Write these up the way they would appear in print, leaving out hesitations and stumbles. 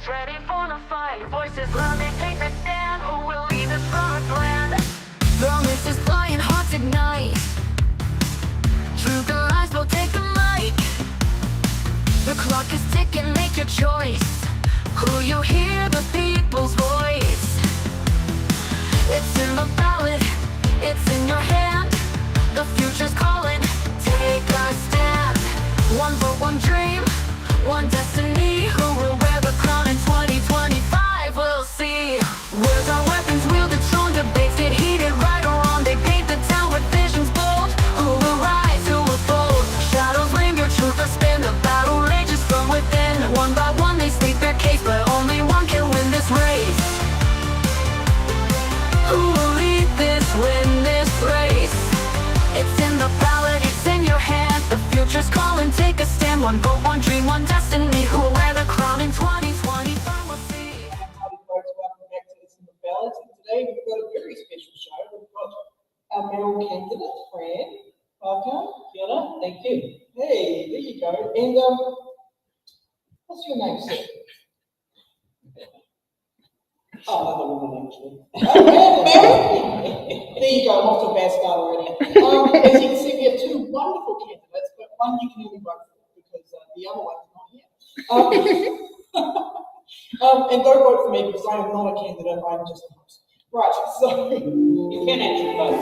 Youths ready for the fight. Voices loud, they take the stand. Who will lead this promised land? The mist is flying, hearts ignite. Truth and lies will take the mic. The clock is ticking, make your choice. Who you hear, the people's voice. It's in the ballot, it's in your hand. The future's calling, take a stand. One vote, one dream, one destiny. Who will wear the crown in 2025? We'll see. Words are weapons, wielded strong. Debates get heated, right or wrong. They paint the town with visions bold. Who will rise, who will fold? Shadows linger, truth will spin. The battle rages from within. One by one they state their case, but only one can win this race. Who will lead this, win this race? It's in the ballot, it's in your hand. The future's calling, take a stand. One vote, one dream, one destiny. Who will wear the crown in 2025? We'll see. Howdy folks, welcome back to It's in the Ballot. And today we've got a very special show. We've got our mayoral candidate, Fran. Welcome. Fiona, thank you. Hey, there you go. And what's your name, sir? Oh, another woman actually. There you go, I'm off to a bad start already. As you can see, we have two wonderful candidates, but one you can only vote for because the other one's not here. And don't vote for me because I am not a candidate, I am just a host. Right, so you can actually vote.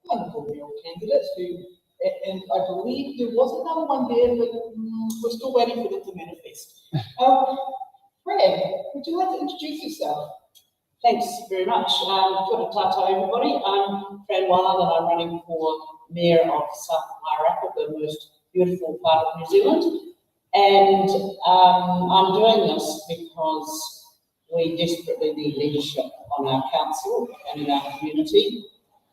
Wonderful mayoral candidates who, and I believe there was another one there, but we're still waiting for them to manifest. Fran, would you like to introduce yourself? Thanks very much. Kia tata everybody. I'm Fran Wairarapa and I'm running for Mayor of South Wairarapa, the most beautiful part of New Zealand. And I'm doing this because we desperately need leadership on our council and in our community.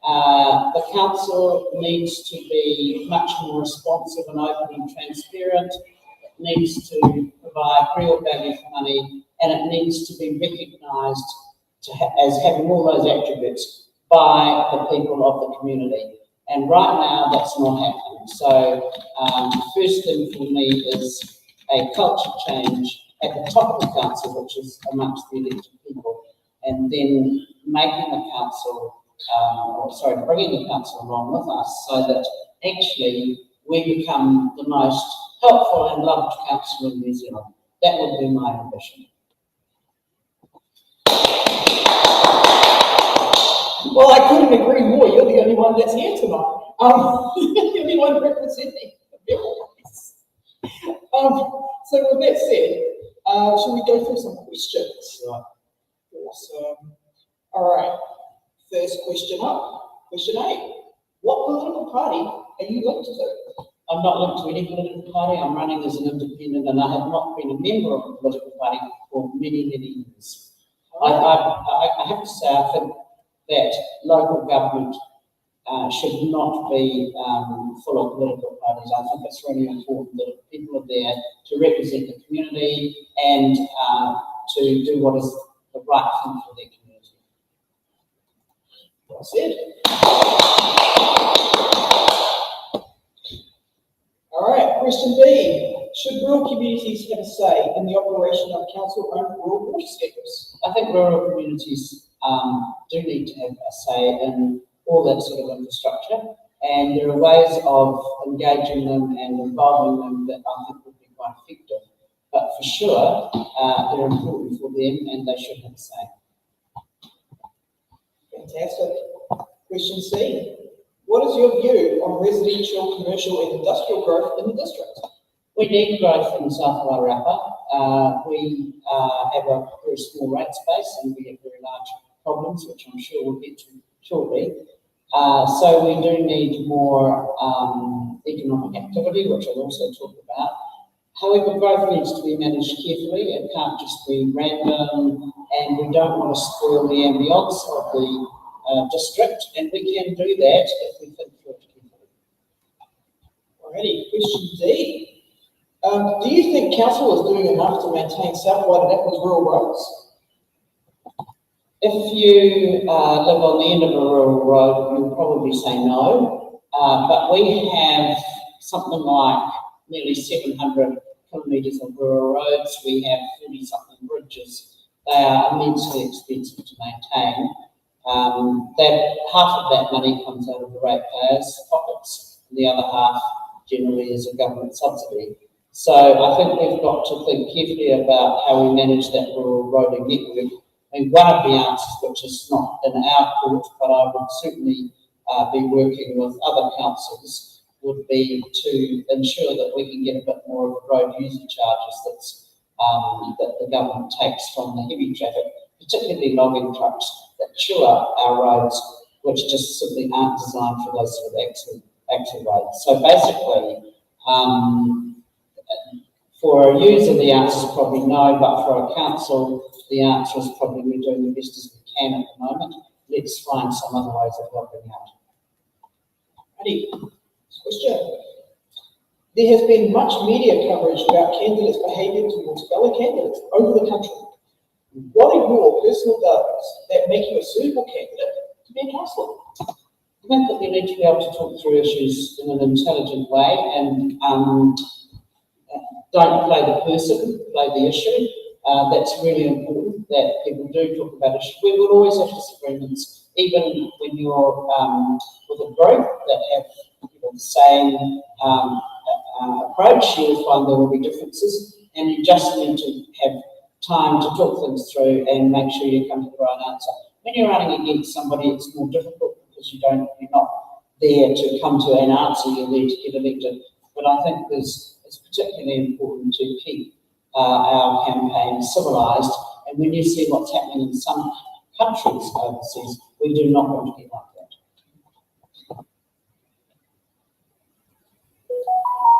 The council needs to be much more responsive and open and transparent. It needs to provide real value for money, and it needs to be recognised as having all those attributes by the people of the community. And right now, that's not happening. So the first thing for me is a culture change at the top of the council, which is amongst the elected people, and then making the council, bringing the council along with us so that actually we become the most helpful and loved council in New Zealand. That would be my ambition. Well, I couldn't agree more. You're the only one that's here tonight. You're the only one representing the Ballot. So with that said, shall we go through some questions? Right. Awesome. All right. First question up. Question A. What political party are you linked to? I'm not linked to any political party. I'm running as an independent, and I have not been a member of a political party for many, many years. I have to say, I think that local government should not be full of political parties. I think it's really important that people are there to represent the community and to do what is the right thing for their community. Well said. All right, question B. Should rural communities have a say in the operation of council-owned rural water schemes? I think rural communities do need to have a say in all that sort of infrastructure, and there are ways of engaging them and involving them that I think would be quite effective. But for sure, they're important for them and they should have a say. Fantastic. Question C. What is your view on residential, commercial and industrial growth in the district? We need growth in South Wairarapa. We have a very small rate space and we have very large problems, which I'm sure we'll get to shortly. So we do need more economic activity, which I'll also talk about. However, growth needs to be managed carefully. It can't just be random, and we don't want to spoil the ambience of the district, and we can do that if we think through it carefully. Alrighty, question D. Do you think council is doing enough to maintain South Wairarapa's rural roads? If you live on the end of a rural road, you'll probably say no, but we have something like nearly 700 kilometres of rural roads. We have 40-something bridges. They are immensely expensive to maintain. Half of that money comes out of the ratepayers' pockets, and the other half generally is a government subsidy. So I think we've got to think carefully about how we manage that rural roading network. I mean, one of the answers, which is not in our court, but I would certainly be working with other councils, would be to ensure that we can get a bit more of the road user charges that the government takes from the heavy traffic, particularly logging trucks that chew up our roads, which just simply aren't designed for those sort of axle roads. So basically, for a user, the answer is probably no, but for a council, the answer is probably we're doing the best as we can at the moment. Let's find some other ways of helping out. Ready? Question. There has been much media coverage about candidates' behaviour towards fellow candidates over the country. What are your personal values that make you a suitable candidate to be a councillor? I think that you need to be able to talk through issues in an intelligent way and don't play the person, play the issue. That's really important that people do talk about issues. We will always have disagreements, even when you're with a group that have the same approach. You'll find there will be differences, and you just need to have time to talk things through and make sure you come to the right answer. When you're running against somebody, it's more difficult because you're not there to come to an answer. You're there to get elected. But I think it's particularly important to keep our campaign civilised. And when you see what's happening in some countries overseas, we do not want to get like that.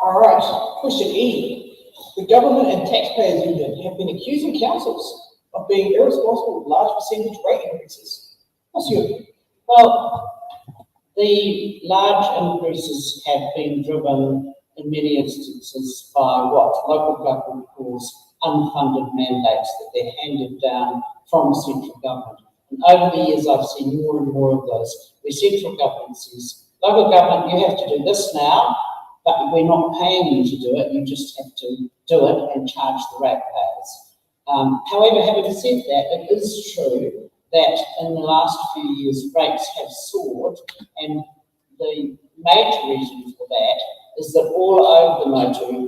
All right, question E. The government and taxpayers union have been accusing councils of being irresponsible with large percentage rate increases. What's your view? Well, the large increases have been driven in many instances by what local government calls unfunded mandates that they're handed down from central government. And over the years, I've seen more and more of those, where central government says, local government, you have to do this now, but we're not paying you to do it, you just have to do it and charge the ratepayers. However, having said that, it is true that in the last few years, rates have soared, and the major reason for that is that all over the motor,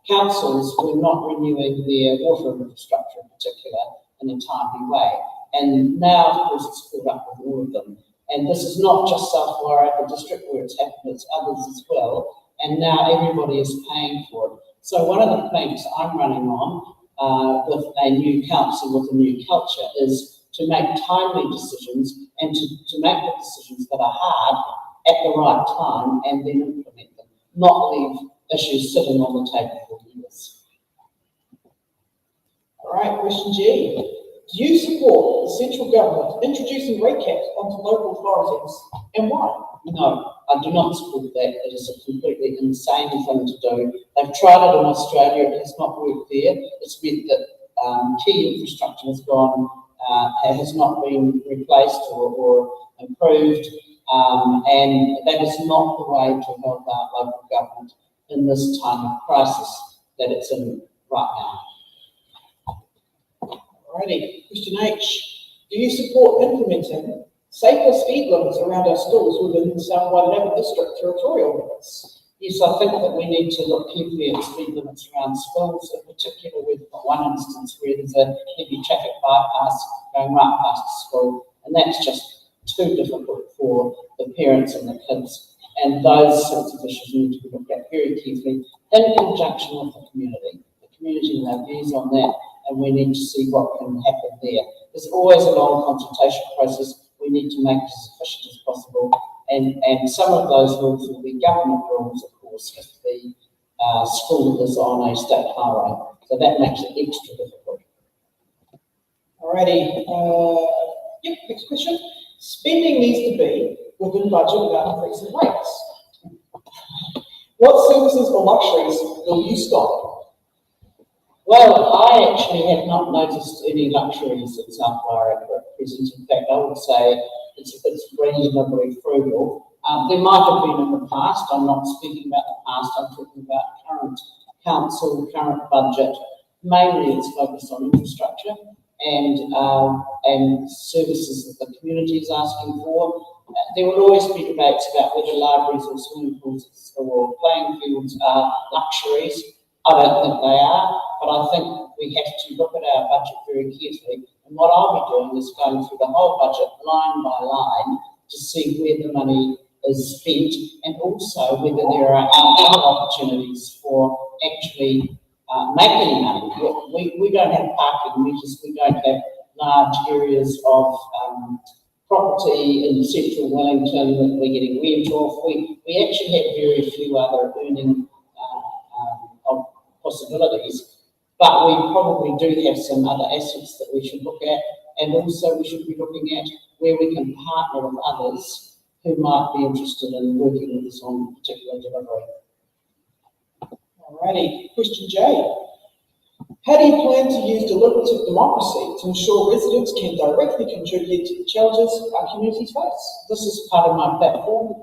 councils were not renewing their water infrastructure in particular in a timely way. And now, of course, it's caught up with all of them. And this is not just South Wairarapa district where it's happened, it's others as well. And now everybody is paying for it. So one of the planks I'm running on with a new council with a new culture is to make timely decisions and to make the decisions that are hard at the right time and then implement them, not leave issues sitting on the table for years. All right, question G. Do you support the central government introducing rate caps onto local authorities, and why? No, I do not support that. It is a completely insane thing to do. They've tried it in Australia, it has not worked there. It's meant that key infrastructure has not been replaced or improved, and that is not the way to help our local government in this time of crisis that it's in right now. Alrighty, question H. Do you support implementing safer speed limits around our schools within the South Wairarapa District territorial limits? Yes, I think that we need to look carefully at speed limits around schools, in particular. We've got one instance where there's a heavy traffic bypass going right past the school, and that's just too difficult for the parents and the kids. And those sorts of issues need to be looked at very carefully in conjunction with the community. The community will have views on that, and we need to see what can happen there. There's always a long consultation process. We need to make it as efficient as possible. And some of those rules will be government rules, of course, if the school is on a state highway. So that makes it extra difficult. Alrighty, next question. Spending needs to be within budget without increasing rates. What services or luxuries will you stop? Well, I actually have not noticed any luxuries in South Wairarapa at present. In fact, I would say it's reasonably frugal. There might have been in the past. I'm not speaking about the past. I'm talking about current council, current budget. Mainly it's focused on infrastructure and services that the community is asking for. There will always be debates about whether libraries or swimming pools or playing fields are luxuries. I don't think they are, but I think we have to look at our budget very carefully. And what I'll be doing is going through the whole budget line by line to see where the money is spent and also whether there are any other opportunities for actually making money. We don't have parking meters, we don't have large areas of property in central Wellington that we're getting rent off. We actually have very few other earning possibilities, but we probably do have some other assets that we should look at, and also we should be looking at where we can partner with others who might be interested in working with us on particular delivery. Alrighty, question J. How do you plan to use deliberative democracy to ensure residents can directly contribute to the challenges our communities face? This is part of my platform.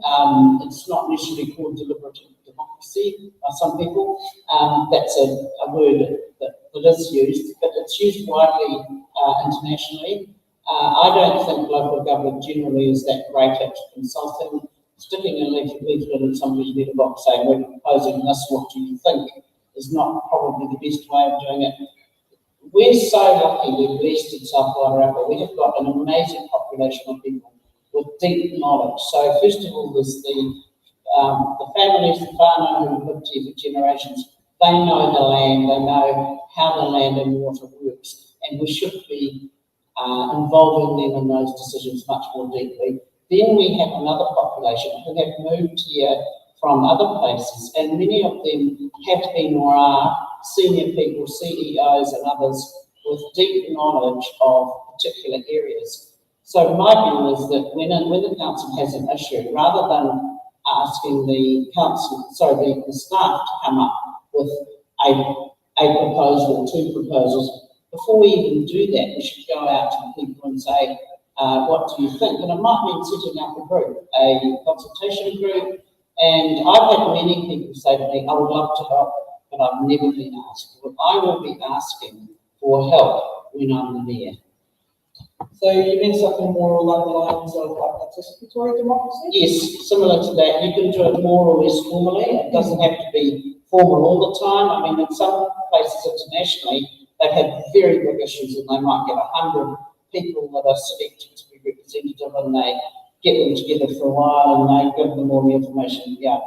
It's not necessarily called deliberative democracy by some people. That's a word that is used, but it's used widely internationally. I don't think local government generally is that great at consulting. Sticking a leaflet in somebody's letterbox saying, we're proposing this, what do you think, is not probably the best way of doing it. We're so lucky, we're blessed in South Wairarapa. We have got an amazing population of people with deep knowledge. So first of all, there's the families, the whānau who have lived here for generations. They know the land, they know how the land and water works, and we should be involving them in those decisions much more deeply. Then we have another population who have moved here from other places, and many of them have been or are senior people, CEOs and others with deep knowledge of particular areas. So my view is that when the council has an issue, rather than asking the staff to come up with a proposal or two proposals, before we even do that, we should go out to people and say, what do you think? And it might mean setting up a group, a consultation group. And I've had many people say to me, I would love to help, but I've never been asked. Well, I will be asking for help when I'm the mayor. So you mean something more along the lines of like participatory democracy? Yes, similar to that. You can do it more or less formally. It doesn't have to be formal all the time. I mean, in some places internationally, they've had very big issues and they might get 100 people that are selected to be representative, and they get them together for a while and they give them all the information, but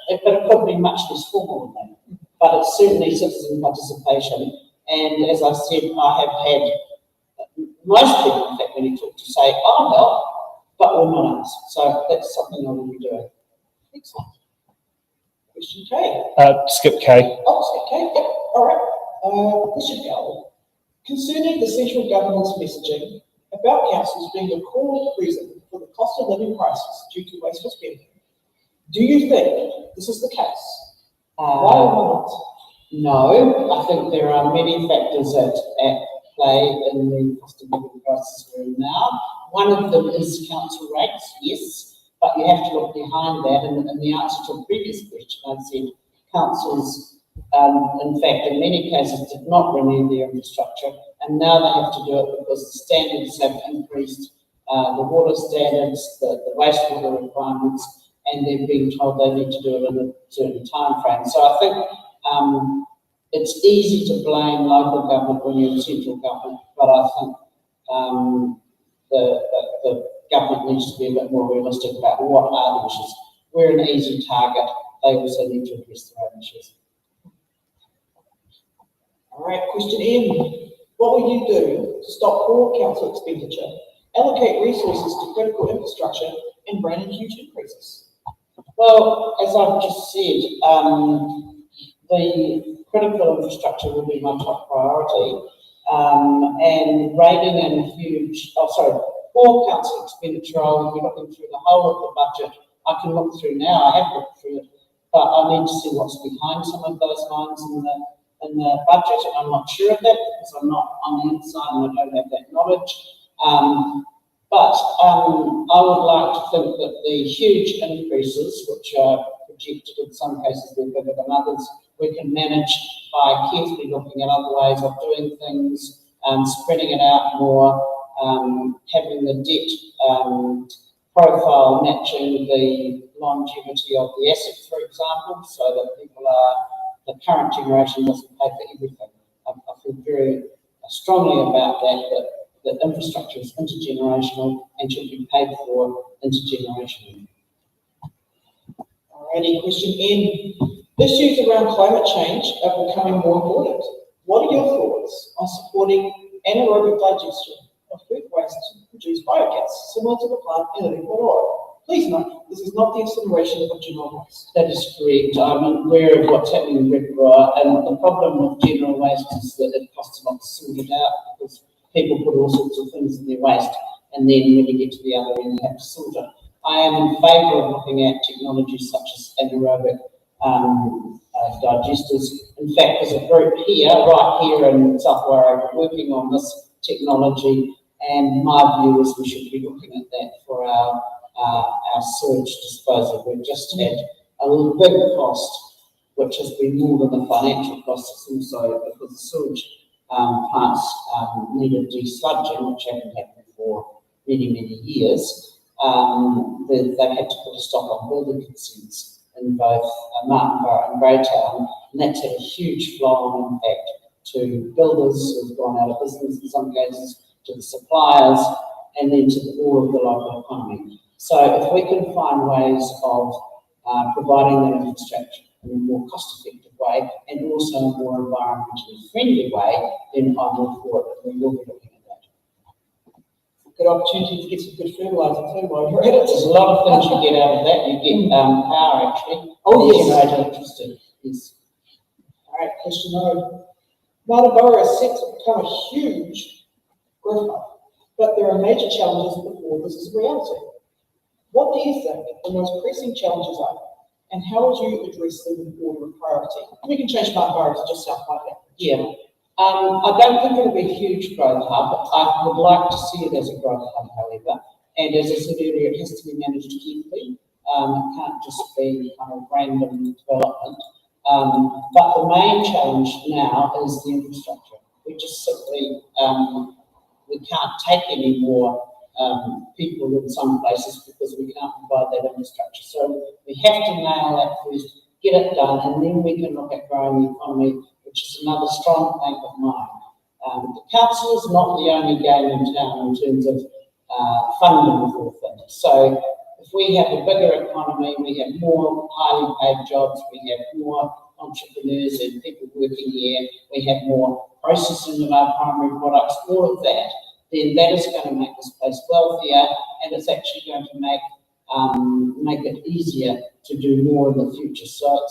it could be much less formal than that. But it's certainly citizen participation. And as I said, I have had most people, in fact, when you talk to say, I'll help, but we're not asked. So that's something I will be doing. Excellent. Question K. Skip K. Oh, skip K, yep, all right. Question L. Concerning the central government's messaging about councils being the core reason for the cost of living crisis due to wasteful spending, do you think this is the case? Why or why not? No, I think there are many factors at play in the cost of living crisis we're in now. One of them is council rates, yes, but you have to look behind that. And in the answer to a previous question, I said councils, in fact, in many cases, did not renew their infrastructure, and now they have to do it because the standards have increased, the water standards, the wastewater requirements, and they're being told they need to do it in a certain time frame. So I think it's easy to blame local government when you're central government, but I think the government needs to be a bit more realistic about what are the issues. We're an easy target. They also need to address their own issues. All right, question M. What will you do to stop poor council expenditure, allocate resources to critical infrastructure, and bring in huge increases? Well, as I've just said, the critical infrastructure will be my top priority, and reining in poor council expenditure, I will be looking through the whole of the budget. I can look through now, I have looked through it, but I need to see what's behind some of those lines in the budget, and I'm not sure of that because I'm not on the inside and I don't have that knowledge. But I would like to think that the huge increases, which are projected in some cases they're bigger than others, we can manage by carefully looking at other ways of doing things, spreading it out more, having the debt profile matching the longevity of the asset, for example, so that the current generation doesn't pay for everything. I feel very strongly about that infrastructure is intergenerational and should be paid for intergenerationally. Alrighty, question N. Issues around climate change are becoming more important. What are your thoughts on supporting anaerobic digestion of food waste to produce biogas, similar to the plant in Wairarapa? Please note, this is not the incineration of general waste. That is correct. I'm aware of what's happening in Wairarapa, and the problem with general waste is that it costs a lot to sort it out because people put all sorts of things in their waste, and then when you get to the other end, you have to sort it. I am in favour of looking at technologies such as anaerobic digesters. In fact, there's a group right here in South Wairarapa working on this technology, and my view is we should be looking at that for our sewage disposal. We've just had a big cost, which has been more than the financial cost. It's also because the sewage plants needed desludging, which hadn't happened for many, many years. They had to put a stop on building consents in both Martinborough and Greytown, and that's had a huge flow-on impact to builders who've gone out of business in some cases, to the suppliers, and then to all of the local economy. So if we can find ways of providing that infrastructure in a more cost-effective way and also in a more environmentally friendly way, then I'm all for it, and we will be looking at that. Good opportunity to get some good fertiliser too while you're at it. There's a lot of things you get out of that. You get power actually. Oh yes. Generate electricity. Yes. All right, question O. Martinborough is set to become a huge growth hub, but there are major challenges before this is a reality. What do you think the most pressing challenges are, and how would you address them in order of priority? We can change Martinborough to just South like that. Yeah. I don't think it'll be a huge growth hub. I would like to see it as a growth hub, however, and as I said earlier, it has to be managed carefully. It can't just be kind of random development. But the main challenge now is the infrastructure. We just simply we can't take any more people in some places because we can't provide that infrastructure. So we have to nail that first, get it done, and then we can look at growing the economy, which is another strong plank of mine. The council is not the only game in town in terms of funding for things. So if we have a bigger economy, we have more highly paid jobs, we have more entrepreneurs and people working here, we have more processing of our primary products, all of that, then that is going to make this place wealthier, and it's actually going to make it easier to do more in the future. So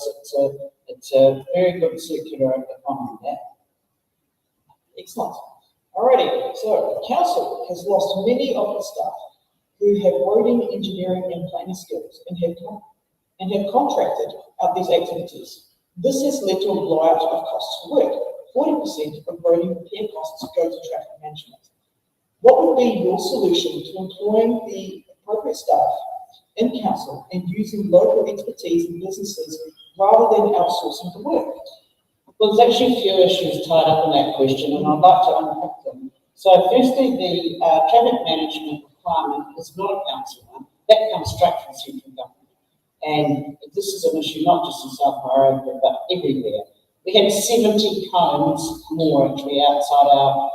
it's a very good circular economy there. Excellent. Alrighty, so the council has lost many of its staff who have roading, engineering and planning skills and have contracted out these activities. This has led to a blowout of costs for work. 40% of roading repair costs go to traffic management. What would be your solution to employing the appropriate staff in council and using local expertise and businesses rather than outsourcing the work? Well, there's actually a few issues tied up in that question, and I'd like to unpack them. So firstly, the traffic management requirement is not a council one. That comes straight from central government. And this is an issue not just in South Wairarapa, but everywhere. We had 70 cones more actually outside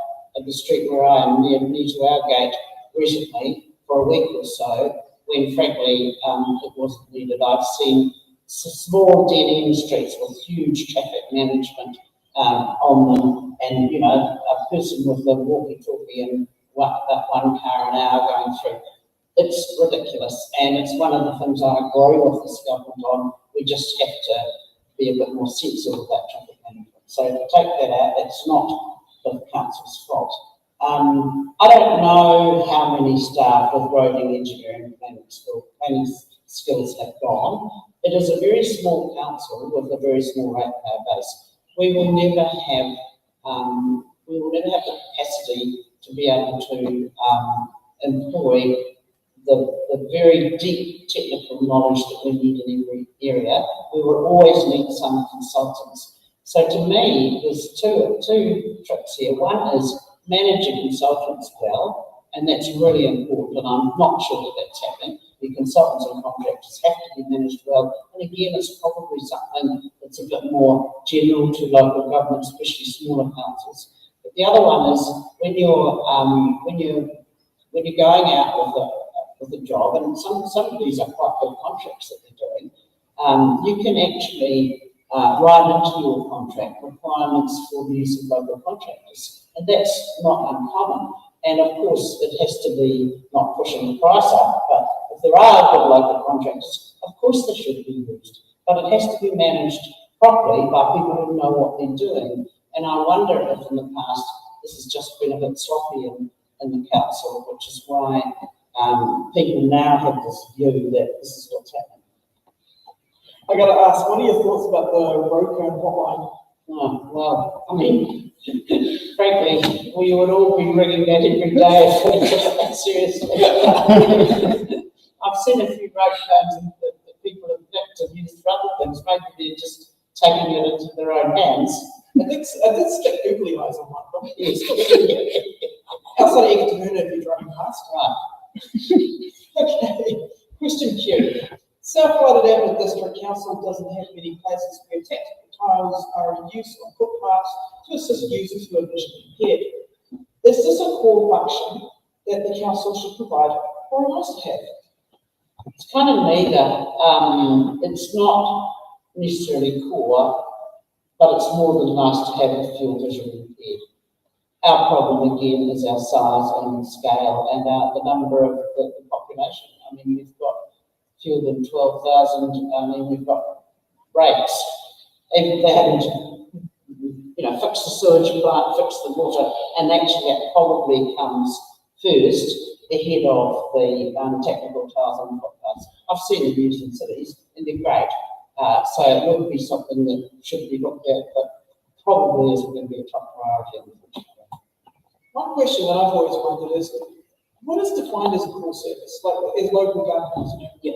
the street where I am, near to our gate recently for a week or so, when frankly it wasn't needed. I've seen small dead end streets with huge traffic management on them, and you know, a person with a walkie-talkie and that one car an hour going through. It's ridiculous, and it's one of the things I agree with this government on. We just have to be a bit more sensible about traffic management. So to take that out, that's not the council's fault. I don't know how many staff with roading engineering planning skills have gone. It is a very small council with a very small ratepayer base. We will never have the capacity to be able to employ the very deep technical knowledge that we need in every area. We will always need some consultants. So to me, there's two tricks here. One is manage your consultants well, and that's really important, and I'm not sure that that's happening. The consultants and contractors have to be managed well, and again, it's probably something that's a bit more general to local government, especially smaller councils. But the other one is when you're going out with a job, and some of these are quite good contracts that they're doing, you can actually write into your contract requirements for the use of local contractors, and that's not uncommon. And of course, it has to be not pushing the price up, but if there are good local contractors, of course they should be used. But it has to be managed properly by people who know what they're doing. And I wonder if in the past this has just been a bit sloppy in the council, which is why people now have this view that this is what's happening. I got to ask, what are your thoughts about the road cone hotline? Oh, well, I mean, frankly, we would all be ringing that every day if we took that seriously. I've seen a few road cones that people have picked and used for other things. Maybe they're just taking it into their own hands. I did stick googly eyes on one, but yes. Outside of Ekaterina, if you're driving past. Right. Okay, question Q. South Wairarapa District Council doesn't have many places where tactical tiles are in use on footpaths to assist users who are visually impaired. Is this a core function that the council should provide or a nice to have? It's kind of neither. It's not necessarily core, but it's more than nice to have if you're visually impaired. Our problem again is our size and scale and the number of the population. I mean, we've got fewer than 12,000. I mean, we've got breaks. If they haven't, fix the sewage plant, fix the water, and actually that probably comes first ahead of the technical tiles on footpaths. I've seen them used in cities, and they're great. So it would be something that should be looked at, but probably isn't going to be a top priority. One question that I've always wondered is, what is defined as a core service? Like, as local governments,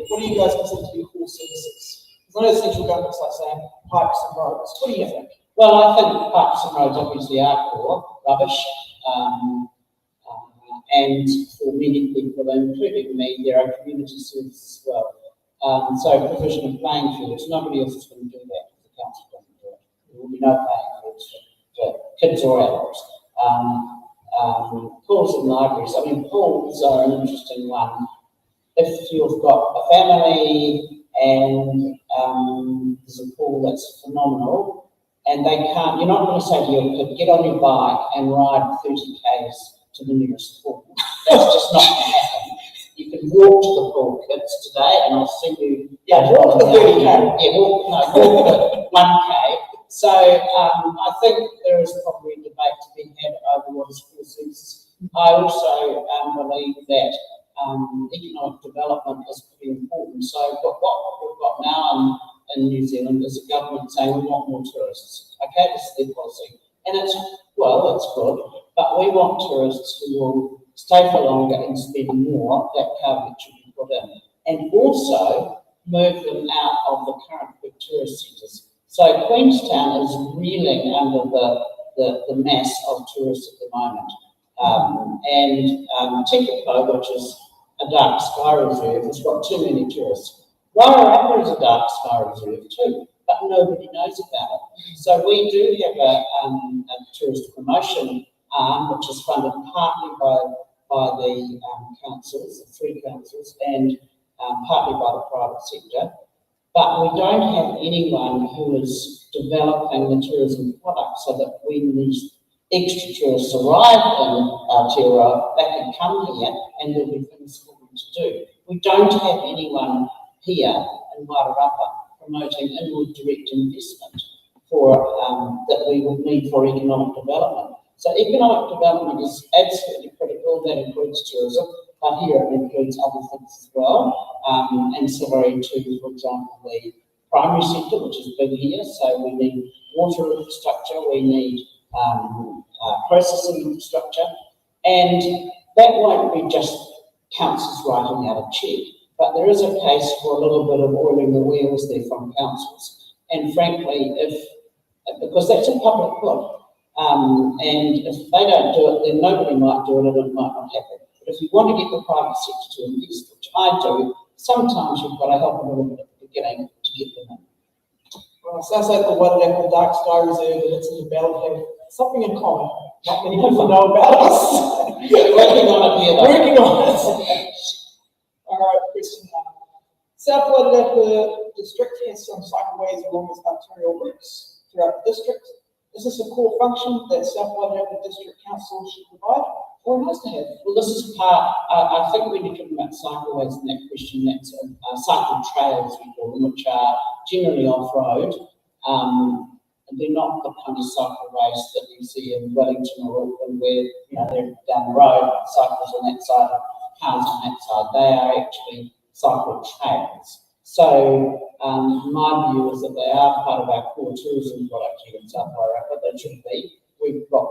what do you guys consider to be core services? Because I know central government's like saying pipes and roads. What do you think? Well, I think pipes and roads obviously are core, rubbish, and for many people, including me, there are community services as well. So provision of playing fields, nobody else is going to do that if the council doesn't do it. There will be no playing fields for kids or adults. Pools and libraries. I mean, pools are an interesting one. If you've got a family and there's a pool that's phenomenal, and you're not going to say to your kid, get on your bike and ride 30 k's to the nearest pool. That's just not going to happen. You can walk to the pool, kids, today, and I'll send you. Yeah, walk the 30 k. Yeah, walk the 1k. So I think there is probably a debate to be had over what is core services. I also believe that economic development is pretty important. So what we've got now in New Zealand is a government saying we want more tourists. Okay, this is their policy. And it's good, but we want tourists who will stay for longer and spend more. That caveat should be put in. And also, move them out of the current big tourist centres. So Queenstown is reeling under the mass of tourists at the moment. Tekapo, which is a dark sky reserve, has got too many tourists. Wairarapa is a dark sky reserve too, but nobody knows about it. So we do have a tourist promotion arm, which is funded partly by the councils, the three councils, and partly by the private sector. But we don't have anyone who is developing the tourism product so that when these extra tourists arrive in Aotearoa, they can come here and there'll be things for them to do. We don't have anyone here in Wairarapa promoting inward direct investment for that we would need for economic development. So economic development is absolutely critical. That includes tourism, but here it includes other things as well, ancillary to, for example, the primary sector, which is big here. So we need water infrastructure, we need processing infrastructure, and that won't be just councils writing out a cheque, but there is a case for a little bit of oiling the wheels there from councils. And frankly, because that's a public good, and if they don't do it, then nobody might do it and it might not happen. But if you want to get the private sector to invest, which I do, sometimes you've got to help a little bit at the beginning to get them in. Well, it sounds like the Wairarapa Dark Sky Reserve and it's in the Ballot have something in common. Not many people know about us. Working on it here, though. Working on it. All right, Christian. South Wairarapa district has some cycleways along its arterial routes throughout the district. Is this a core function that South Wairarapa District Council should provide, or nice to have? Well, this is part, I think when you're talking about cycleways in that question, that's cycle trails, we call them, which are generally off-road. They're not the kind of cycleways that you see in Wellington or Auckland where, you know, they're down the road, cycles on that side, cars on that side. They are actually cycle trails. So my view is that they are part of our core tourism product here in South Wairarapa. They should be. We've got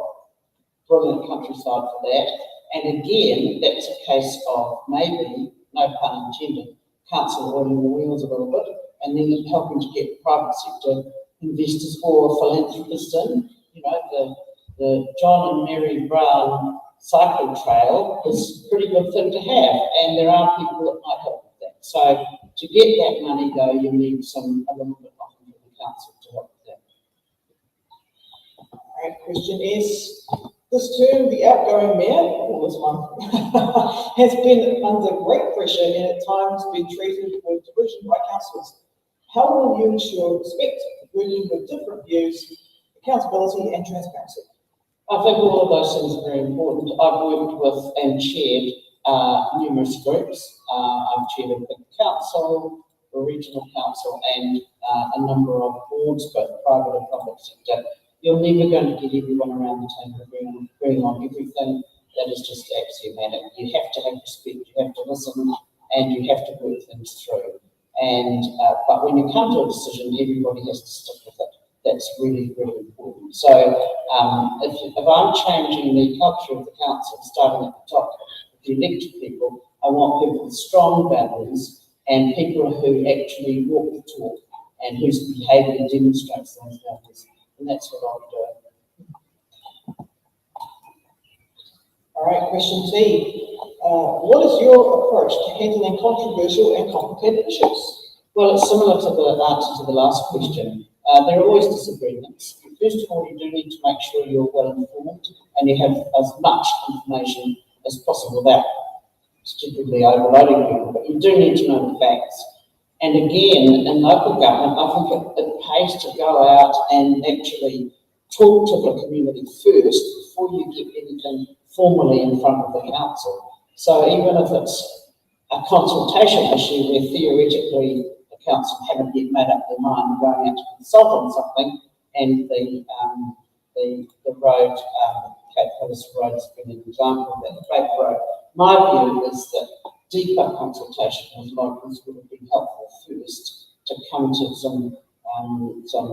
brilliant countryside for that. And again, that's a case of maybe, no pun intended, council oiling the wheels a little bit and then helping to get private sector investors or philanthropists in. You know, the John and Mary Brown cycle trail is a pretty good thing to have, and there are people that might help with that. So to get that money though, you need a little bit of the council to help with that. All right, question is, this term, the outgoing mayor, this one, has been under great pressure and at times been treated with derision by councillors. How will you ensure respect, working with different views, accountability and transparency? I think all of those things are very important. I've worked with and chaired numerous groups. I've chaired a big council, a regional council, and a number of boards, both private and public sector. You're never going to get everyone around the table agreeing on everything. That is just axiomatic. You have to have respect, you have to listen, and you have to work things through. And but when you come to a decision, everybody has to stick with it. That's really, really important. So if I'm changing the culture of the council, starting at the top, with the elected people, I want people with strong values and people who actually walk the talk and whose behaviour demonstrates those values. And that's what I'll be doing. All right, question T. What is your approach to handling controversial and complicated issues? Well, it's similar to the answer to the last question. There are always disagreements. First of all, you do need to make sure you're well informed and you have as much information as possible without stupidly overloading people, but you do need to know the facts. And again, in local government, I think it pays to go out and actually talk to the community first before you get anything formally in front of the council. So even if it's a consultation issue where theoretically the council haven't yet made up their mind going out to consult on something, and the road, Cape Phillips Road has been an example of that, the Cape Road. My view is that deeper consultation with locals would have been helpful first to come to some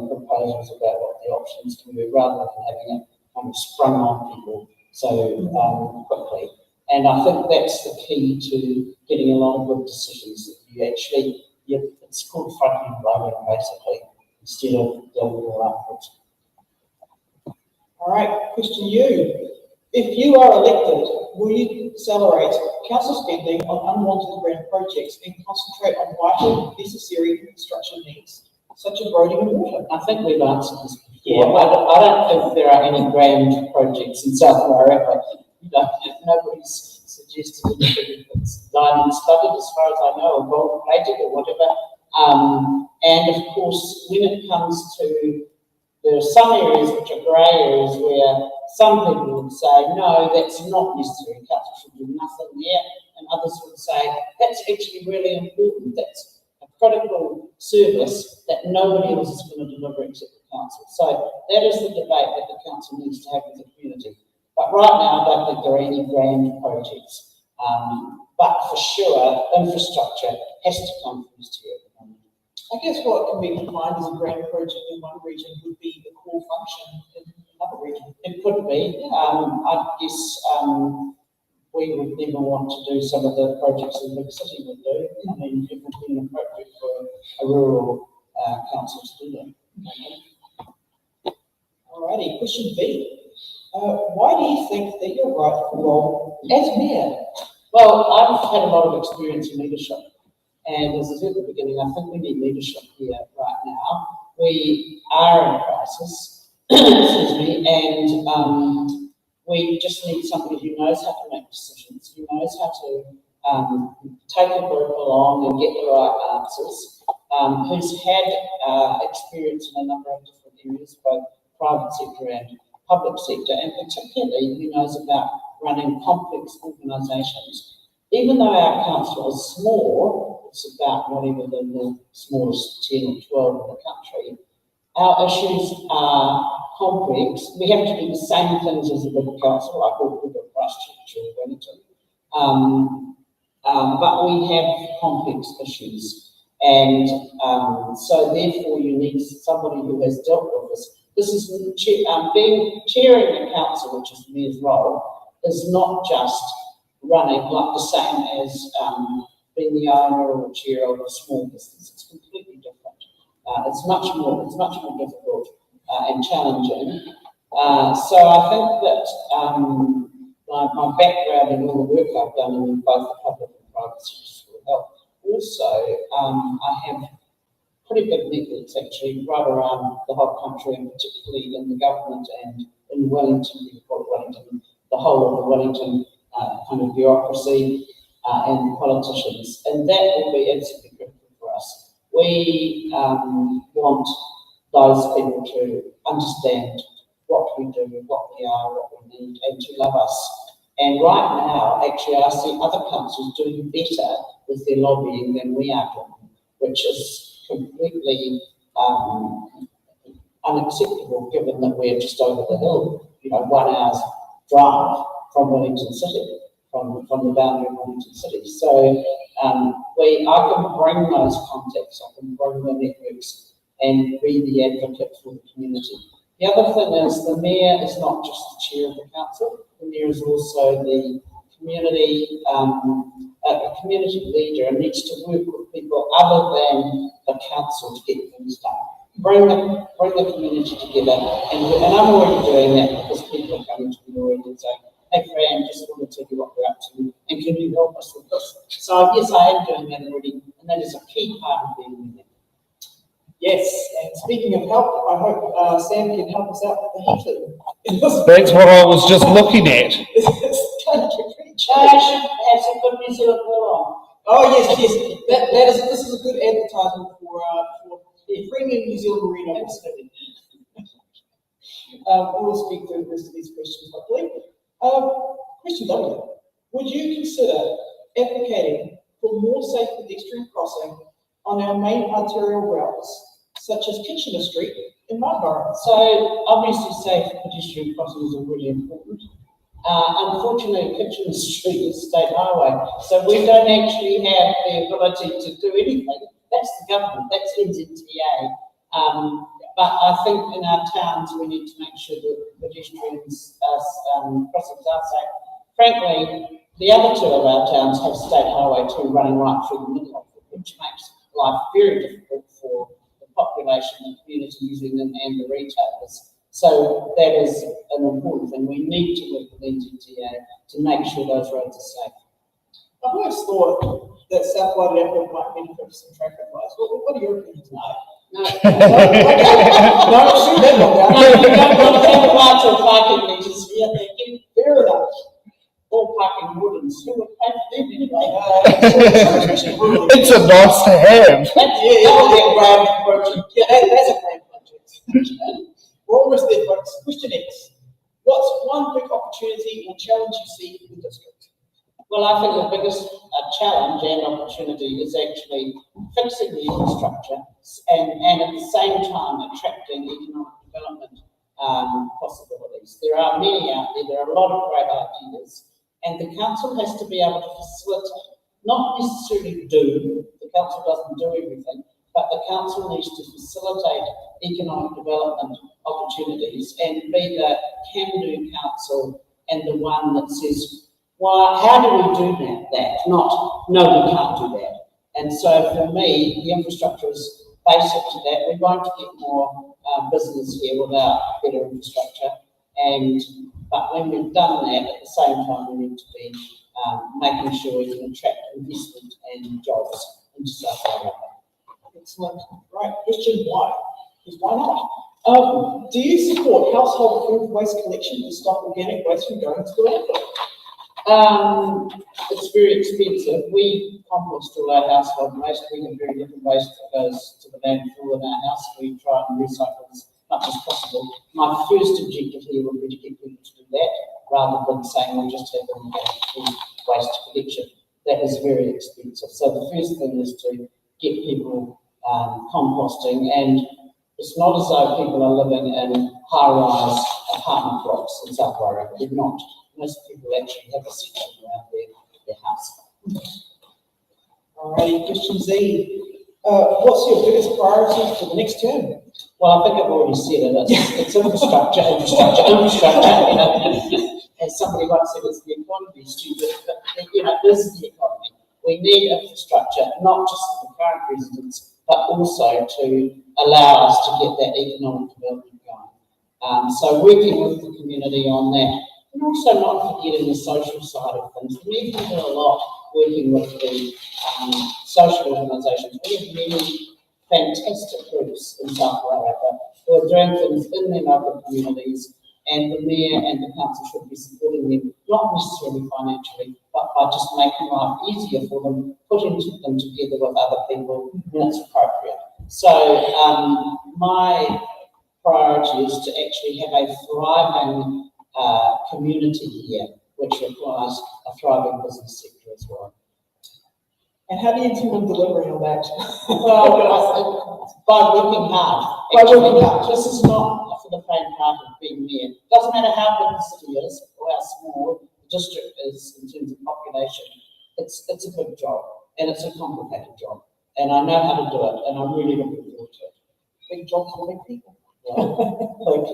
proposals about what the options can be, rather than having it kind of sprung on people so quickly. And I think that's the key to getting a lot of good decisions. That you actually, the It's called front-end loading, basically, instead of building all upwards. All right, question you. If you are elected, will you accelerate council spending on unwanted grant projects and concentrate on vital, necessary infrastructure needs, such as roading and water? I think we've answered this before. I don't think there are any grand projects in South Wairarapa. Nobody's suggested anything that's diamond studded, as far as I know, or gold plated or whatever. And of course, when it comes to, there are some areas which are grey areas where some people would say, no, that's not necessary, council should do nothing there, and others would say, that's actually really important, that's a critical service that nobody else is going to deliver except the council. So that is the debate that the council needs to have with the community. But right now, I don't think there are any grand projects. But for sure, infrastructure has to come first here. I guess what can be defined as a grand project in one region would be the core function in another region. It could be. I guess we would never want to do some of the projects that the big city would do. I mean, it would be inappropriate for a rural council to do that. Alrighty, question B. Why do you think that you're right for the role as mayor? Well, I've had a lot of experience in leadership. And as I said at the beginning, I think we need leadership here right now. We are in a crisis, excuse me, and we just need somebody who knows how to make decisions, who knows how to take a group along and get the right answers, who's had experience in a number of different areas, both private sector and public sector, and particularly who knows about running complex organisations. Even though our council is small, it's about whatever the smallest 10 or 12 in the country, our issues are complex. We have to do the same things as a big council, like all the Christchurch or Wellington, but we have complex issues. And so therefore you need somebody who has dealt with this. This is chairing the council, which is the mayor's role, is not just running like the same as being the owner or chair of a small business. It's completely different. It's much more difficult and challenging. So I think that my background and all the work I've done in both the public and private sectors will help. Also, I have pretty big networks actually right around the whole country, and particularly in the government and in Wellington, we call it Wellington, the whole of the Wellington kind of bureaucracy and politicians, and that will be absolutely critical for us. We want those people to understand what we do, what we are, what we need, and to love us. And right now, actually, I see other councils doing better with their lobbying than we are doing, which is completely unacceptable, given that we're just over the hill, 1 hour's drive from Wellington City, from the boundary of Wellington City. So I can bring those contacts, I can bring the networks and be the advocate for the community. The other thing is the mayor is not just the chair of the council, the mayor is also the community, a community leader and needs to work with people other than the council to get things done. Bring the community together, and I'm already doing that because people are coming to me already and saying, hey Fran, just want to tell you what we're up to, and can you help us with this? So yes, I am doing that already, and that is a key part of being there. Yes, and speaking of help, I hope Sam can help us out with the heating. That's what I was just looking at. It's going to get pretty I challenging. should have some good New Zealand on. Oh yes. This is a good advertisement for the premium New Zealand Merino. Absolutely. We'll speak through the rest of these questions hopefully. Question W. Would you consider advocating for more safe pedestrian crossing on our main arterial routes, such as Kitchener Street in my borough? So obviously safe pedestrian crossings are really important. Unfortunately, Kitchener Street is state highway, so we don't actually have the ability to do anything. That's the government, that's NZTA. But I think in our towns we need to make sure that pedestrians crossings are safe. Frankly, the other two of our towns have state highway 2 running right through the middle of it, which makes life very difficult for the population, the community using them, and the retailers. So that is an important thing. We need to work with NZTA to make sure those roads are safe. I've always thought that South Wairarapa might benefit from some traffic lights. What are your opinions? No, No, shoot that one down. no, you don't want to have lights or parking meters here. Fair enough. All parking wardens, who would pay for them anyway? It's a nice to have. That'll be a grand project. Yeah, that's a grand project. We're almost there, folks. Question X. What's one big opportunity or challenge you see in the district? Well, I think the biggest challenge and opportunity is actually fixing the infrastructure and at the same time attracting economic development possibilities. There are many out there. There are a lot of great ideas, and the council has to be able to facilitate, not necessarily do. The council doesn't do everything, but the council needs to facilitate economic development opportunities and be the can-do council and the one that says, well, how do we do that? Not, no, we can't do that. And so for me, the infrastructure is basic to that. We're going to get more business here without better infrastructure. But when we've done that, at the same time, we need to be making sure we can attract investment and jobs into South Wairarapa. Excellent. Right. Question Y is why not? Do you support household food waste collection to stop organic waste from going to the landfill? It's very expensive. We compost all our household waste. We have very little waste that goes to the landfill in our house. We try and recycle as much as possible. My first objective here would be to get people to do that, rather than saying we'll just have organic food waste collection. That is very expensive. So the first thing is to get people composting, and it's not as though people are living in high-rise apartment blocks in South Wairarapa. They're not. Most people actually have a section around their house. All right, question Z. What's your biggest priority for the next term? Well, I think I've already said it. It's infrastructure. You know, as somebody once said, it's the economy, stupid, but this is the economy. We need infrastructure, not just for the current residents, but also to allow us to get that economic development going. So working with the community on that. And also not forgetting the social side of things. We can do a lot working with the social organisations. We have many fantastic groups in South Wairarapa who are doing things in their local communities, and the mayor and the council should be supporting them, not necessarily financially, but by just making life easier for them, putting them together with other people when it's appropriate. So my priority is to actually have a thriving community here, which requires a thriving business sector as well. And how do you intend on delivering on that? Well, by working hard. By working hard. This is not for the faint heart of being here. It doesn't matter how big the city is or how small the district is in terms of population. It's a big job, and it's a complicated job. And I know how to do it, and I'm really looking forward to it. Big jobs for big people.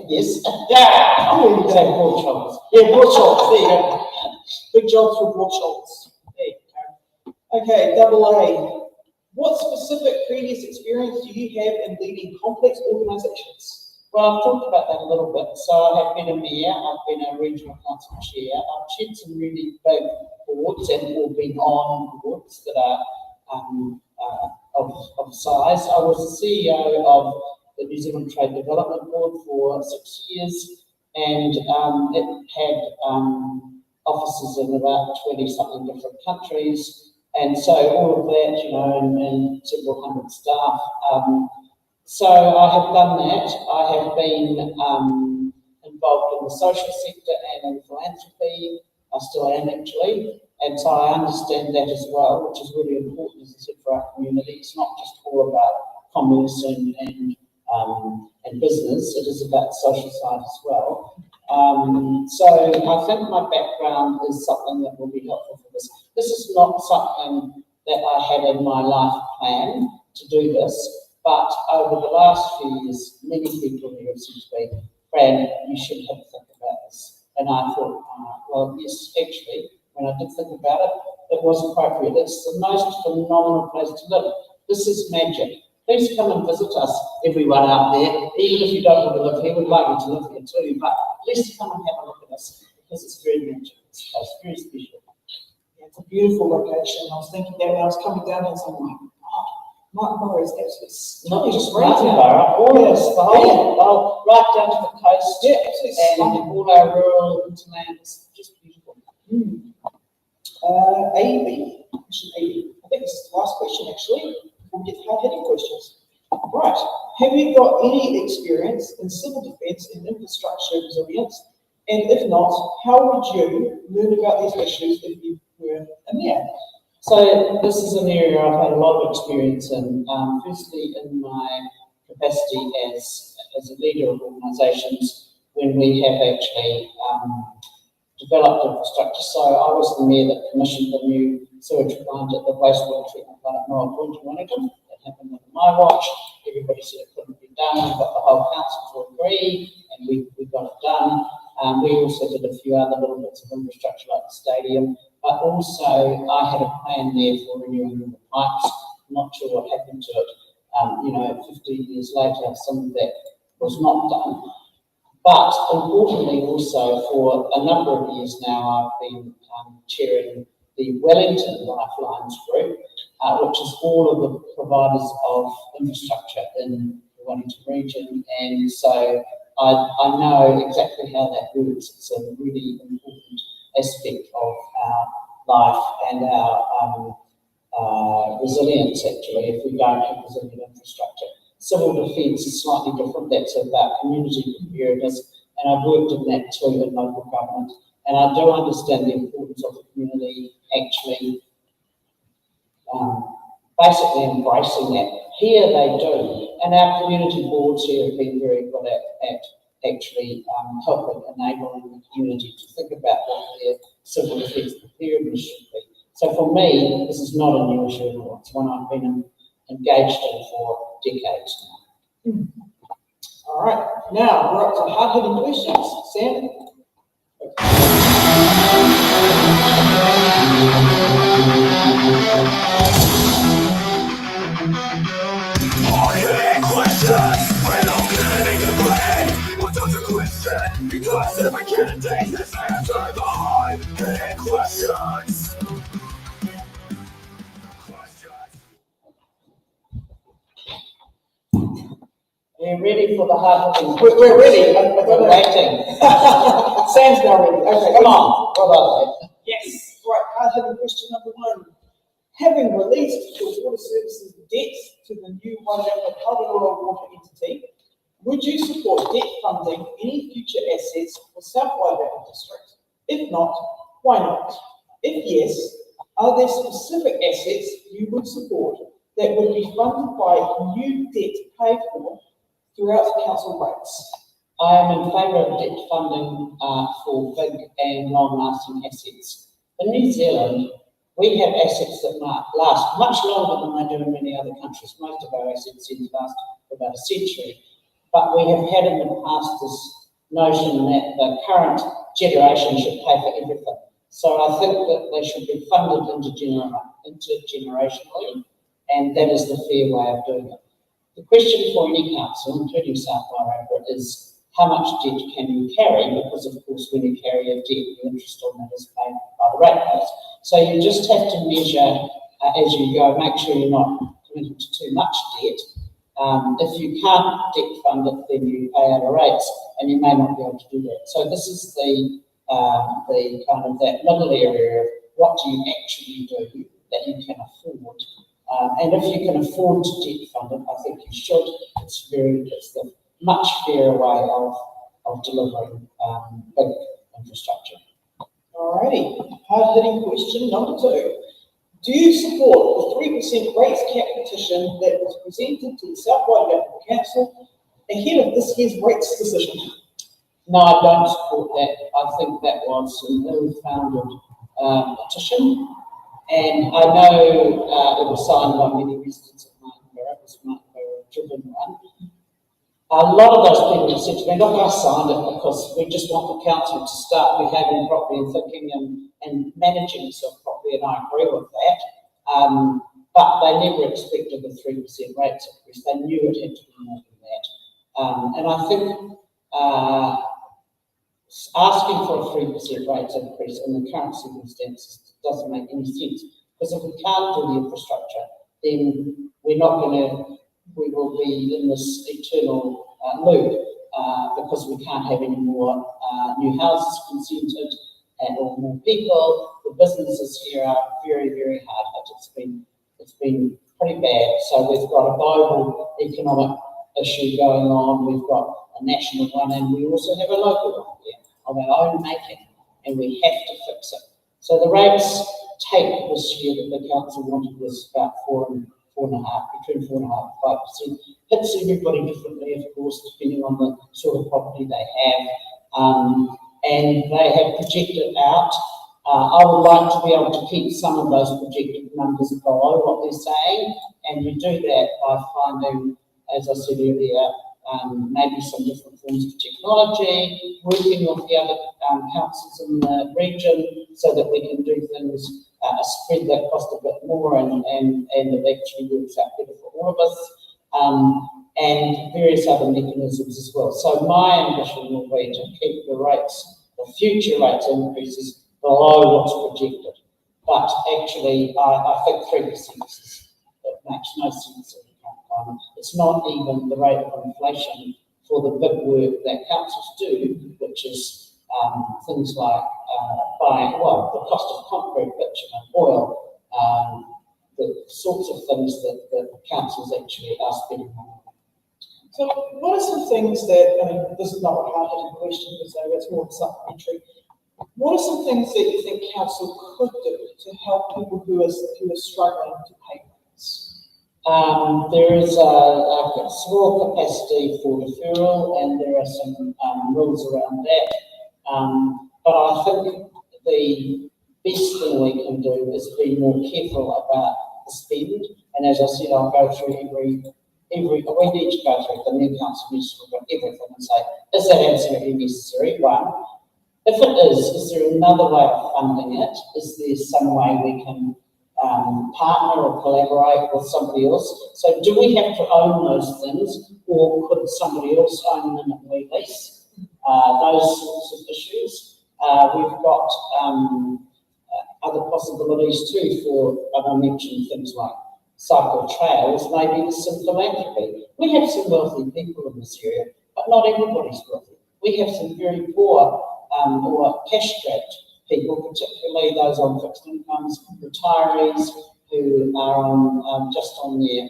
Yes. Yeah. I'm going to say broad shoulders. Yeah, broad shoulders. There you go. Big jobs for broad shoulders. There you go. Okay, double A. What specific previous experience do you have in leading complex organisations? Well, I've talked about that a little bit. So I have been a mayor, I've been a regional council chair, I've chaired some really big boards and all been on boards that are of size. I was the CEO of the New Zealand Trade Development Board for 6 years, and it had offices in about 20-something different countries, and so all of that, and several hundred staff. So I have done that. I have been involved in the social sector and in philanthropy. I still am actually, and so I understand that as well, which is really important, as I said, for our community. It's not just all about commerce and business, it is about the social side as well. So I think my background is something that will be helpful for this. This is not something that I had in my life plan to do this, but over the last few years, many people here have said to me, Fran, you should have a think about this. And I thought, well, yes, actually, when I did think about it, it was appropriate. It's the most phenomenal place to live. This is magic. Please come and visit us, everyone out there. Even if you don't want to live here, we'd like you to live here too, but please come and have a look at us because it's very magic. It's very special. Yeah, it's a beautiful location. I was thinking that when I was coming down here, so I'm like, oh, Martinborough is absolutely Not stunning. just Martinborough, all of us, the whole, right down to the coast. Yeah, absolutely And stunning. all our rural hinterland is just beautiful. AB, question AB. I think this is the last question actually. We'll get hard-hitting questions. Right. Have you got any experience in civil defence and infrastructure resilience? And if not, how would you learn about these issues if you were a mayor? So this is an area I've had a lot of experience in. Firstly, in my capacity as a leader of organisations, when we have actually developed infrastructure. So I was the mayor that commissioned the new sewage plant at the wastewater treatment plant at Martinborough Town Hall. That happened under my watch. Everybody said it couldn't be done. We got the whole council to agree, and we got it done. We also did a few other little bits of infrastructure like the stadium, but also I had a plan there for renewing the pipes. Not sure what happened to it. 15 years later, some of that was not done. But importantly also, for a number of years now, I've been chairing the Wellington Lifelines Group, which is all of the providers of infrastructure in the Wellington region. And so I know exactly how that works. It's a really important aspect of our life and our resilience, actually, if we don't have resilient infrastructure. Civil defence is slightly different. That's about community preparedness, and I've worked in that too in local government. And I do understand the importance of the community actually basically embracing that. Here they do, and our community boards here have been very good at actually helping, enabling the community to think about what their civil defence preparedness should be. So for me, this is not a new issue at all. It's one I've been engaged in for decades now. All right. Now we're up to hard-hitting questions. Sam? Because every candidate is answer the hard-hitting questions. We're ready for the hard-hitting We're ready. I We're don't know. waiting. Sam's now ready. Okay, Come on. Well done, mate. Yes. Right. Hard-hitting question number 1. Having released the water services debt to the new Wairarapa Mayoral water entity, would you support debt funding any future assets for South Wairarapa District? If not, why not? If yes, are there specific assets you would support that would be funded by new debt paid for throughout the council rates? I am in favour of debt funding for big and long-lasting assets. In New Zealand, we have assets that might last much longer than they do in many other countries. Most of our assets seem to last for about a century. But we have had in the past this notion that the current generation should pay for everything. So I think that they should be funded intergenerationally, and that is the fair way of doing it. The question for any council, including South Wairarapa, is how much debt can you carry? Because of course, when you carry a debt, the interest on that is paid by the ratepayers. So you just have to measure as you go, make sure you're not committed to too much debt. If you can't debt fund it, then you pay out of rates, and you may not be able to do that. So this is the kind of that middle area of what do you actually do that you can afford. And if you can afford to debt fund it, I think you should. It's the much fairer way of delivering big infrastructure. Alrighty, hard-hitting question number 2. Do you support the 3% rates cap petition that was presented to the South Wairarapa Council ahead of this year's rates decision? No, I don't support that. I think that was an ill-founded petition, and I know it was signed by many residents of Martinborough. It was a Martinborough-driven one. A lot of those people have said to me, look, I signed it because we just want the council to start behaving properly and thinking and managing itself properly, and I agree with that. but they never expected a 3% rates increase. They knew it had to be more than that. And I think asking for a 3% rates increase in the current circumstances doesn't make any sense, because if we can't do the infrastructure, then we will be in this eternal loop, because we can't have any more new houses consented and or more people. The businesses here are very, very hard hit. It's been pretty bad. So we've got a global economic issue going on. We've got a national one, and we also have a local one here of our own making, and we have to fix it. So the rates take this year that the council wanted was about 4.5%, between 4.5% and 5%. Hits everybody differently, of course, depending on the sort of property they have. And they have projected out. I would like to be able to keep some of those projected numbers below what they're saying, and we do that by finding, as I said earlier, maybe some different forms of technology, working with the other councils in the region so that we can do things, spread that cost a bit more, and it actually works out better for all of us, and various other mechanisms as well. So my ambition will be to keep the rates, the future rates increases below what's projected. But actually, I think 3% it makes no sense in the current climate. It's not even the rate of inflation for the big work that councils do, which is things like buying, well, the cost of concrete, bitumen, and oil, the sorts of things that councils actually are spending on. So what are some things that, I mean, this is not a hard-hitting question, so it's more supplementary. What are some things that you think council could do to help people who are struggling to pay rents? There is a small capacity for deferral, and there are some rules around that. But I think the best thing we can do is be more careful about the spend. And as I said, I'll go through we need to go through the new council needs to look at everything and say, is that absolutely necessary? One. If it is there another way of funding it? Is there some way we can partner or collaborate with somebody else? So do we have to own those things, or could somebody else own them and we lease? Those sorts of issues. We've got other possibilities too for, I mentioned things like cycle trails, maybe there's some philanthropy. We have some wealthy people in this area, but not everybody's wealthy. We have some very poor or cash-strapped people, particularly those on fixed incomes, retirees who are just on their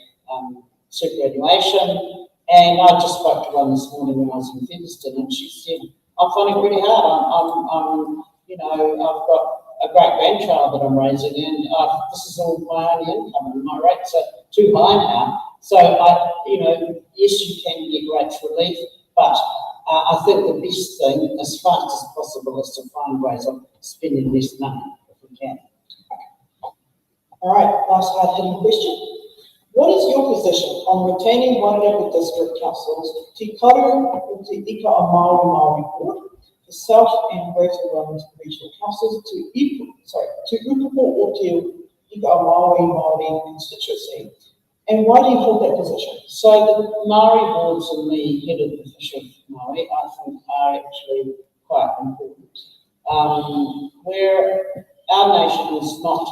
superannuation. And I just spoke to one this morning when I was in Featherston, and she said, I'm finding it really hard. I've got a great grandchild that I'm raising, and this is all my only income, and my rates are too high now. So yes, you can get rates relief, but I think the best thing, as fast as possible, is to find ways of spending less money if we can. All right, last hard-hitting question. What is your position on retaining Wairarapa District Councils Te Karu or Te Ika o Maori Board, the South and Greater Wellington Regional Councils to Upupo or Te Ika o Maori constituency, and why do you hold that position? So the Maori boards and the head of the official Maori, I think, are actually quite important. Where our nation is not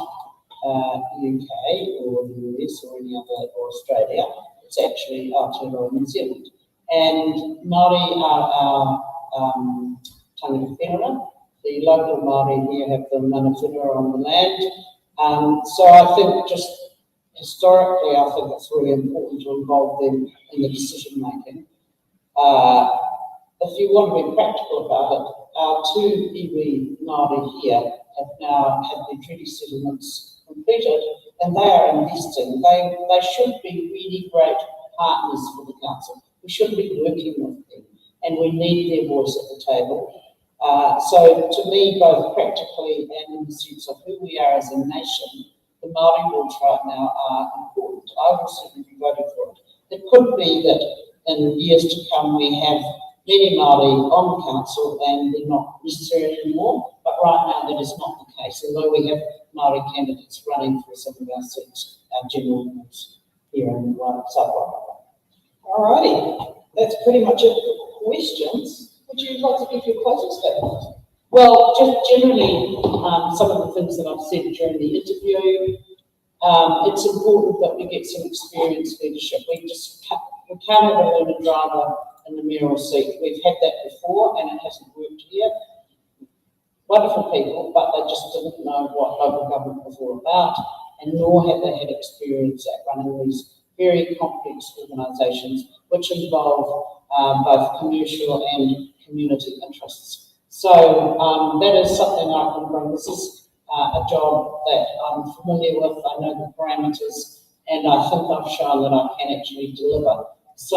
the UK or the US or any other, or Australia, it's actually Aotearoa New Zealand. And Māori are our tangata whenua. The local Māori here have the mana whenua on the land. So I think just historically, I think it's really important to involve them in the decision making. If you want to be practical about it, our two iwi Māori here have now had their treaty settlements completed, and they are investing. They should be really great partners for the council. We should be working with them, and we need their voice at the table. So to me, both practically and in the sense of who we are as a nation, the Māori boards right now are important. I will certainly be voting for it. It could be that in years to come we have many Māori on council and they're not necessary anymore, but right now that is not the case. Although we have Māori candidates running for some of our seats, our general wards here in South Wairarapa. Alrighty, that's pretty much it for questions. Would you like to give your closing statement? Well, just generally, some of the things that I've said during the interview, it's important that we get some experienced leadership. We can't have a learner driver in the mayoral seat. We've had that before and it hasn't worked here. Wonderful people, but they just didn't know what local government was all about, and nor have they had experience at running these very complex organisations which involve both commercial and community interests. So that is something I can bring. This is a job that I'm familiar with. I know the parameters, and I think I've shown that I can actually deliver. So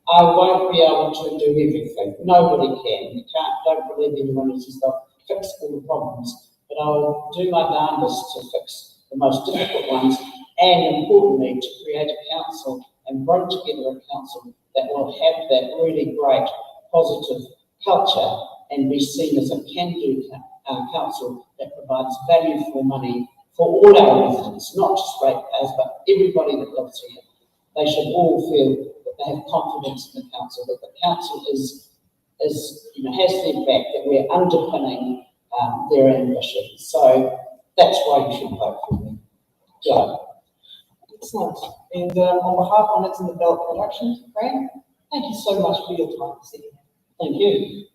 I won't be able to do everything. Nobody can. You can't. Don't believe anyone who says they'll fix all the problems. But I'll do my darndest to fix the most difficult ones, and importantly, to create a council and bring together a council that will have that really great positive culture and be seen as a can-do council that provides value for money for all our residents, not just ratepayers, but everybody that lives here. They should all feel that they have confidence in the council, that the council is has their back, that we're underpinning their ambitions. So that's why you should vote for me. Joe. Excellent. And on behalf of It's in the Ballot Productions, Fran, thank you so much for your time this evening. Thank you.